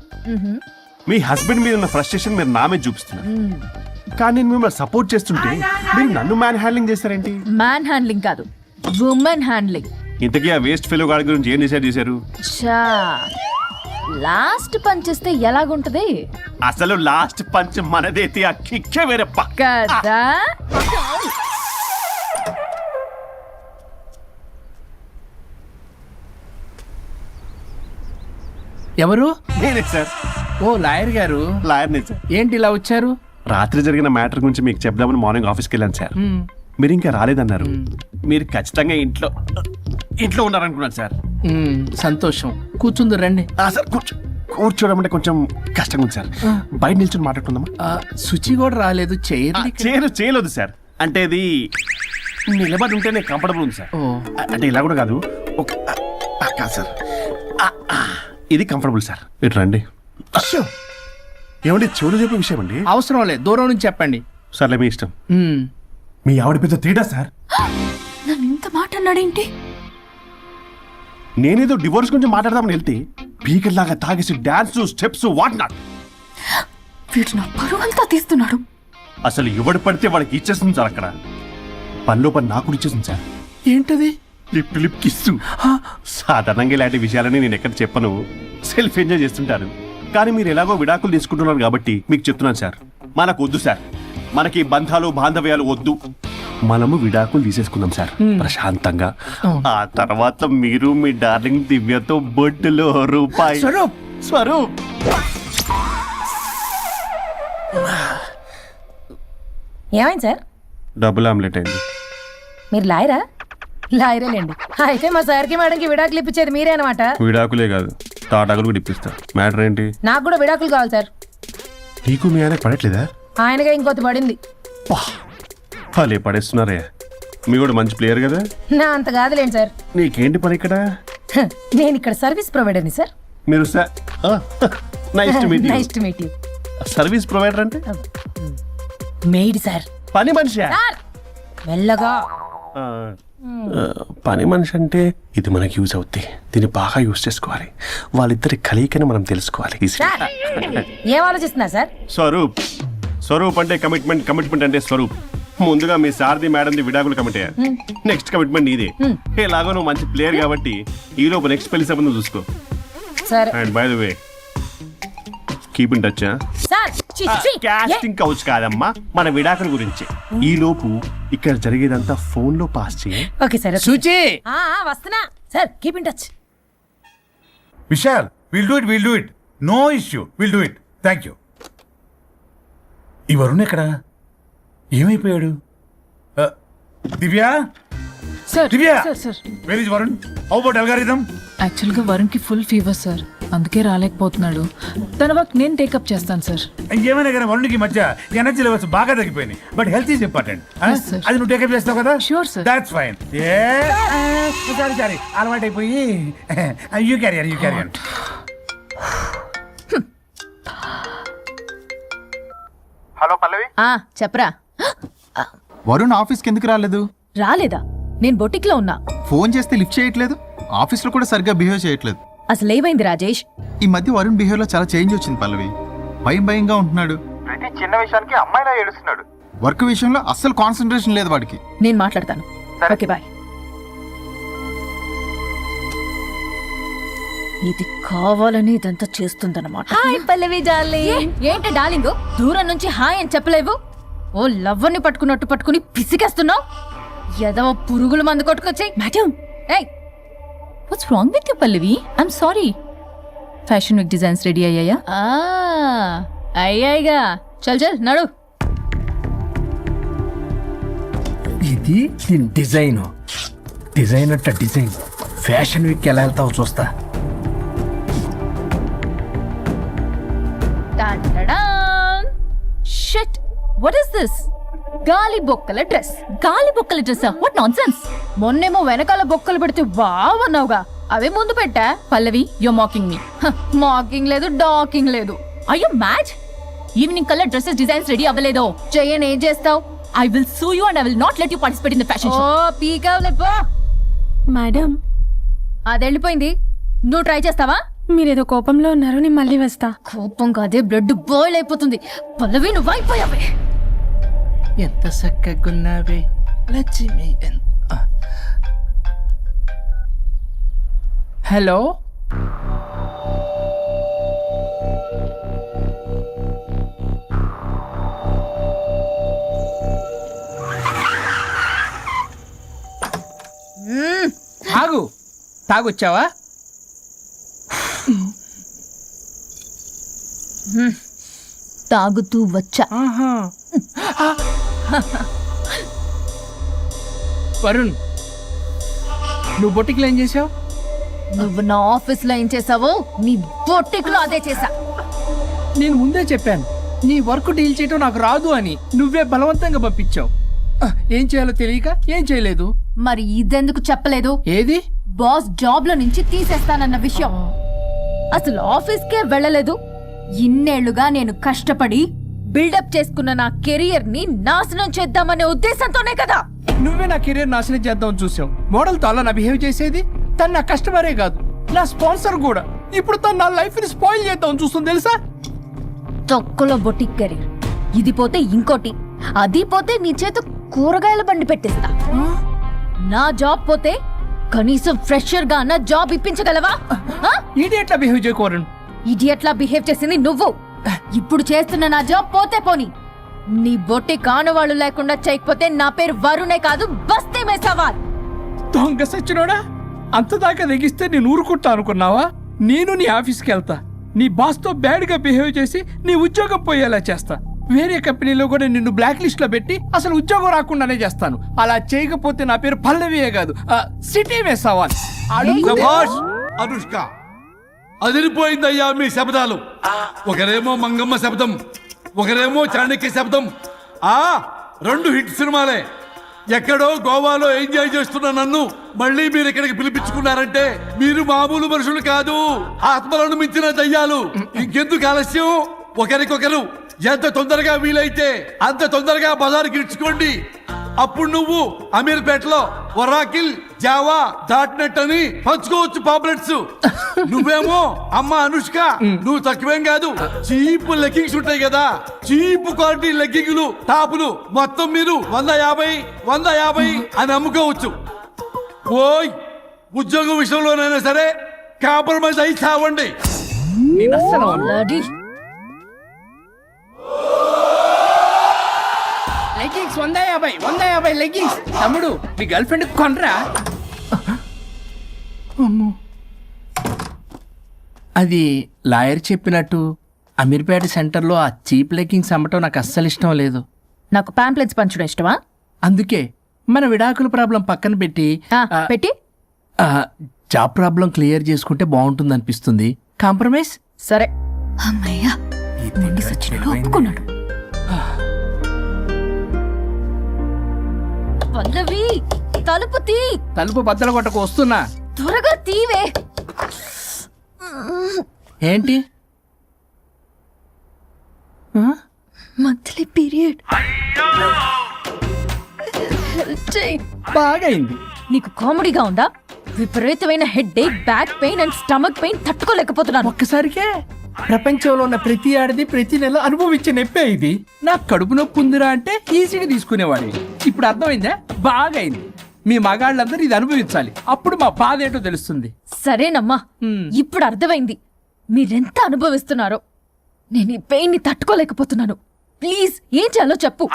S2: మీ హస్బెండ్ మీద ఉన్న ఫ్రస్ట్రేషన్ మీరు నా మీద చూపిస్తున్నారు. కానీ నేను మిమ్మల్ని సపోర్ట్ చేస్తుంటే మీరు నన్ను మ్యాన్ హ్యాండ్లింగ్ చేస్తారేంటి?
S4: మ్యాన్ హ్యాండ్లింగ్ కాదు, ఉమెన్ హ్యాండ్లింగ్.
S2: ఇంతకీ ఆ వేస్ట్ ఫెలో గాడి గురించి ఏం డిసైడ్ చేశారు?
S4: లాస్ట్ పంచ్ ఇస్తే ఎలాగుంటది?
S2: అసలు లాస్ట్ పంచ్ మనదైతే ఆ కిక్కే వేరప్ప
S4: కదా.
S10: ఎవరు?
S2: నేనే సార్.
S10: ఓ లాయర్ గారు.
S2: లాయర్నే సార్.
S10: ఏంటి ఇలా వచ్చారు?
S2: రాత్రి జరిగిన మ్యాటర్ గురించి మీకు చెప్దామని మార్నింగ్ ఆఫీస్కి వెళ్ళాను సార్. మీరు ఇంకా రాలేదన్నారు. మీరు ఖచ్చితంగా ఇంట్లో ఉన్నారనుకున్నాను సార్.
S10: సంతోషం, కూర్చుంది రండి.
S2: సార్ కూర్చోవడం అంటే కొంచెం కష్టంగా ఉంది సార్. బయట నిల్చొని మాట్లాడుకుందామా?
S10: శుచి కూడా రాలేదు.
S2: చేయలేదు సార్. అంటే ఇది నిలబడి ఉంటేనే కంఫర్టబుల్ ఉంది సార్. అంటే ఇలా కూడా కాదు, ఒక కాదు సార్, ఇది కంఫర్టబుల్ సార్. మీరు రండి. ఏమండి చెవులు చెప్పే విషయం అండి?
S10: అవసరం లేదు, దూరం నుంచి చెప్పండి.
S2: సర్లే, మీ ఇష్టం. మీ ఆవిడ పెద్ద తేడా సార్.
S4: నన్ను ఇంత మాట అన్నాడేంటి?
S2: నేనేదో డివోర్స్ గురించి మాట్లాడదామని వెళ్తే పీకల్లాగా తాగేసి డాన్స్, స్టెప్స్ వాట్ నాట్.
S4: వీడు నా పరువంతా తీస్తున్నాడు.
S2: అసలు ఎవడు పడితే వాడికి ఇచ్చేస్తుంది సార్. అక్కడ పనిలో పని నాకు ఇచ్చేసింది సార్.
S10: ఏంటది?
S2: Lip to lip kiss. సాధారణంగా ఇలాంటి విషయాలని నేను ఎక్కడ చెప్పను, సెల్ఫ్ ఎంజాయ్ చేస్తుంటాను. కానీ మీరు ఎలాగో విడాకులు తీసుకుంటున్నారు కాబట్టి మీకు చెప్తున్నాను సార్, మనకు వద్దు సార్. మనకి బంధాలు బాంధవ్యాలు వద్దు. మనము విడాకులు తీసేసుకుందాం సార్ ప్రశాంతంగా. ఆ తర్వాత మీరు మీ డార్లింగ్ దివ్యతో బొట్టులో రూపాయి. స్వరూప్
S1: ఏమైంది సార్?
S2: డబుల్ ఆమ్లెట్ అయింది.
S1: మీరు లాయరా? లాయరేలేండి. అయితే మా సార్కి మేడంకి విడాకులు ఇప్పించేది మీరే అనమాట.
S2: విడాకులే కాదు, తాటాకులు కూడా ఇప్పిస్తా. మ్యాటర్ ఏంటి?
S1: నాకు కూడా విడాకులు కావాలి సార్.
S2: నీకు మీ ఆయనకు పడట్లేదా?
S1: ఆయనగా ఇంకొంత పడింది.
S2: వాళ్ళే పడేస్తున్నారే. మీ కూడా మంచి ప్లేయర్ కదా.
S1: నా అంత కాదులేండి సార్.
S2: నీకేంటి పని ఇక్కడ?
S1: నేను ఇక్కడ సర్వీస్ ప్రొవైడర్ని సార్.
S2: మీరు nice to meet you.
S1: Nice to meet you.
S2: Service provider అంటే
S1: మెయిడ్ సార్.
S2: పని మనిషి.
S1: మెల్లగా.
S2: పని మనిషి అంటే ఇది మనకి యూజ్ అవుద్ది. దీన్ని బాగా యూజ్ చేసుకోవాలి. వాళ్ళిద్దరి కలయికని మనం తెలుసుకోవాలి.
S1: ఏం ఆలోచిస్తున్నారు సార్?
S2: స్వరూప్ అంటే కమిట్మెంట్ అంటే స్వరూప్. ముందుగా మీ సార్ది మేడంది విడాకులు కమిట్ అయ్యారు. నెక్స్ట్ కమిట్మెంట్ నీదే. ఎలాగో నువ్వు మంచి ప్లేయర్ కాబట్టి ఈ లోపు నెక్స్ట్ పెళ్లి సంబంధం చూసుకో.
S1: Sir
S2: and by the way keep in touch. Casting couch కాదమ్మా, మన విడాకుల గురించి. ఈ లోపు ఇక్కడ జరిగేదంతా ఫోన్ లో పాస్ చేయి.
S1: Okay sir.
S10: సూచి
S1: వస్తున్నా sir. Keep in touch.
S13: Vishal, will do it. No issue, will do it. Thank you. ఈ వరుణ్ ఎక్కడ? ఏమైపోయాడు? Divya,
S12: sir
S13: Divya,
S12: sir
S13: where is Varun? How about algorithm?
S12: Actually వరుణ్కి ఫుల్ ఫీవర్ సార్, అందుకే రాలేకపోతున్నాడు. తన వర్క్ నేను టేకప్ చేస్తాను సార్.
S13: ఇంకేమైనా కానీ వరుణ్కి మధ్య ఎనర్జీ లెవెల్స్ బాగా తగ్గిపోయినాయి. But health is important.
S12: Yes, sir.
S13: అది నువ్వు టేకప్ చేస్తావు కదా?
S12: Sure, sir.
S13: That's fine. Sorry అలవాటు అయిపోయి. You carrier.
S14: హలో పల్లవి,
S4: చెప్పరా.
S14: వరుణ్ ఆఫీస్కి ఎందుకు రాలేదు?
S4: రాలేదా? నేను బొటిక్ లో ఉన్నా.
S14: ఫోన్ చేస్తే లిఫ్ట్ చేయట్లేదు, ఆఫీస్లో కూడా సరిగ్గా బిహేవ్ చేయట్లేదు.
S4: అసలు ఏమైంది రాజేష్?
S14: ఈ మధ్య వరుణ్ బిహేవ్ లో చాలా చేంజ్ వచ్చింది పల్లవి. భయంగా ఉంటున్నాడు. ప్రతి చిన్న విషయానికి అమ్మాయిలా ఏడుస్తున్నాడు. వర్క్ విషయంలో అస్సలు కాన్సన్ట్రేషన్ లేదు వాడికి.
S4: నేను మాట్లాడతాను. Okay bye. ఇది కావాలని ఇదంతా చేస్తుందన్నమాట. Hi Pallavi darling. ఏంటి డార్లింగ్, దూరం నుంచి హాయ్ అని చెప్పలేవు? ఓ లవ్వర్ని పట్టుకుని పిసికేస్తున్నావు. ఏదో పురుగుల మందు కొట్టుకొచ్చాయి. మేడం, ఏయ్ what's wrong with you Pallavi? I'm sorry. Fashion week designs ready అయ్యాయా? అయ్యాయిగా. చల్ నడు.
S8: ఇది దీని డిజైన్ అట్ట డిజైన్. ఫ్యాషన్ వీక్ ఎలా వెళ్తావు చూస్తా.
S4: Shit, what is this? గాలి బొక్కల డ్రెస్. గాలి బొక్కల డ్రెస్? What nonsense. మొన్నేమో వెనకాల బొక్కలు పెడితే వావ్ అన్నావుగా, అవే ముందు పెట్టా. Pallavi, you mocking me. Mocking లేదు, డాకింగ్ లేదు. Are you mad? ఈవినింగ్ కల్లా డ్రెస్సెస్ డిజైన్స్ రెడీ అవ్వలేదో చెయ్యని ఏం చేస్తావు? I will sue you and I will not let you participate in the fashion show. Oh, పీకావులే పో.
S6: మేడం,
S4: అది వెళ్ళిపోయింది. నువ్వు ట్రై చేస్తావా?
S6: మీరేదో కోపంలో ఉన్నారు, నేను మళ్ళీ వస్తా.
S4: కోపం కాదే, బ్లడ్ బాయిల్ అయిపోతుంది. పల్లవి, నువ్వు అయిపోయావే.
S10: ఎంత చక్కగున్నావే లక్ష్మి. హలో, ఆగు. తాగొచ్చావా?
S4: తాగుతూ వచ్చా.
S10: వరుణ్, నువ్వు బొటిక్లో ఏం చేసావు?
S4: నువ్వు నా ఆఫీస్ లో ఏం చేసావో నీ బొటిక్ లో అదే చేసా.
S10: నేను ముందే చెప్పాను నీ వర్క్ డీల్ చేయటం నాకు రాదు అని. నువ్వే బలవంతంగా పంపించావు. ఏం చేయాలో తెలియక ఏం చేయలేదు.
S4: మరి ఇదెందుకు చెప్పలేదు?
S10: ఏది?
S4: బాస్ జాబ్ లో నుంచి తీసేస్తానన్న విషయం. అసలు ఆఫీస్కే వెళ్ళలేదు. ఇన్నేళ్లుగా నేను కష్టపడి బిల్డప్ చేసుకున్న నా కెరియర్ ని నాశనం చేద్దామనే ఉద్దేశంతోనే కదా.
S10: నువ్వే నా కెరీర్ నాశనం చేద్దామని చూసావు. మోడల్ తో అలా నా బిహేవ్ చేసేది. తను నా కస్టమరే కాదు, నా స్పాన్సర్ కూడా. ఇప్పుడు తను నా లైఫ్ ని స్పాయిల్ చేద్దామని చూస్తుంది తెలుసా?
S4: తొక్కలో బొటిక్ కెరీర్. ఇది పోతే ఇంకోటి, అది పోతే నీ చేత కూరగాయల బండి పెట్టిస్తా. నా జాబ్ పోతే కనీసం ఫ్రెషర్ గా నా జాబ్ ఇప్పించగలవా?
S10: ఇడియట్లా బిహేవ్ చేయకూడదు.
S4: ఇడియట్లా బిహేవ్ చేసింది నువ్వు. ఇప్పుడు చేస్తున్న నా జాబ్ పోతే పోని, నీ బొట్టి కానువాళ్ళు లేకుండా చేయకపోతే నా పేరు వరుణే కాదు బస్తీ మే సవాల్.
S10: దొంగ సచ్చినోడా, అంతదాకా తెగిస్తే నేను ఊరుకుంటా అనుకున్నావా? నేను నీ ఆఫీస్కి వెళ్తా, నీ బాస్తో బ్యాడ్గా బిహేవ్ చేసి నీ ఉద్యోగం పోయేలా చేస్తా. వేరే కంపెనీలో కూడా నిన్ను బ్లాక్ లిస్ట్ లో పెట్టి అసలు ఉద్యోగం రాకుండానే చేస్తాను. అలా చేయకపోతే నా పేరు పల్లవియే కాదు, సిటీ మే సవాల్.
S3: శభాష్ అనుష్క, అదిరిపోయిందయ్యా మీ శబ్దాలు. ఒకరేమో మంగమ్మ శబ్దం, ఒకరేమో చాణక్య శబ్దం. ఆ 2 హిట్ సినిమాలే. ఎక్కడో గోవాలో ఎంజాయ్ చేస్తున్న నన్ను మళ్ళీ మీరు ఇక్కడికి పిలిపించుకున్నారంటే మీరు మామూలు మనుషులు కాదు, ఆత్మలను మించిన దయ్యాలు. ఇంకెందుకు ఆలస్యం? ఒకరికొకరు ఎంత తొందరగా వీలైతే అంత తొందరగా బజారుకి ఇడ్చుకోండి. అప్పుడు నువ్వు అమీర్పేటలో ఒరాకిల్, జావా, డాట్ అని పంచుకోవచ్చు పాంప్లెట్స్. నువ్వేమో అమ్మ అనుష్క, నువ్వు తక్కువేం కాదు. చీప్ లెగ్గింగ్స్ ఉంటాయి కదా, చీప్ క్వాలిటీ లెగ్గింగ్లు, టాపులు మొత్తం మీరు 150 అని అమ్ముకోవచ్చు. ఓయ్, ఉద్యోగం విషయంలోనైనా సరే కాంప్రమైజ్ అయి చావండి.
S10: నేను అస్సలు
S4: Bloody.
S10: Leggings 150 leggings. తమ్ముడు, మీ గర్ల్ ఫ్రెండ్ కొనరా? అమ్మో, అది లాయర్ చెప్పినట్టు అమీర్పేట సెంటర్లో ఆ చీప్ లెగ్గింగ్స్ అమ్మటం నాకు అస్సలు ఇష్టం లేదు.
S1: నాకు పాంప్లెట్స్ పంచడం ఇష్టమా?
S10: అందుకే మన విడాకుల ప్రాబ్లం పక్కన పెట్టి
S1: పెట్టి
S10: జాబ్ ప్రాబ్లం క్లియర్ చేసుకుంటే బాగుంటుంది అనిపిస్తుంది. కాంప్రమైజ్?
S1: సరే.
S4: అమ్మయ్యా, మొండి సచ్చినోడు ఒప్పుకున్నాడు. పల్లవి, తలుపు తీ.
S10: తలుపు బద్దలు కొట్టకు, వస్తున్నా.
S4: త్వరగా తీవే.
S10: ఏంటి?
S4: Monthly period.
S10: బాగైంది.
S1: నీకు కామెడీగా ఉందా? విపరీతమైన headache, back pain and stomach pain తట్టుకోలేకపోతున్నాను.
S10: ఒక్కసారికే ప్రపంచంలో ఉన్న ప్రతి ఆడది ప్రతి నెల అనుభవించే నొప్పే ఇది. నాకు కడుపు నొప్పి ఉందిరా అంటే ఈజీగా తీసుకునేవాడి. ఇప్పుడు అర్థమైందా? బాగైంది. మీ మగాళ్ళందరూ ఇది అనుభవించాలి, అప్పుడు మా బాధ ఏంటో తెలుస్తుంది.
S1: సరేనమ్మా, ఇప్పుడు అర్థమైంది మీరెంత అనుభవిస్తున్నారో. నేను ఈ పెయిన్ ని తట్టుకోలేకపోతున్నాను. ప్లీజ్, ఏం చేయాలో చెప్పు.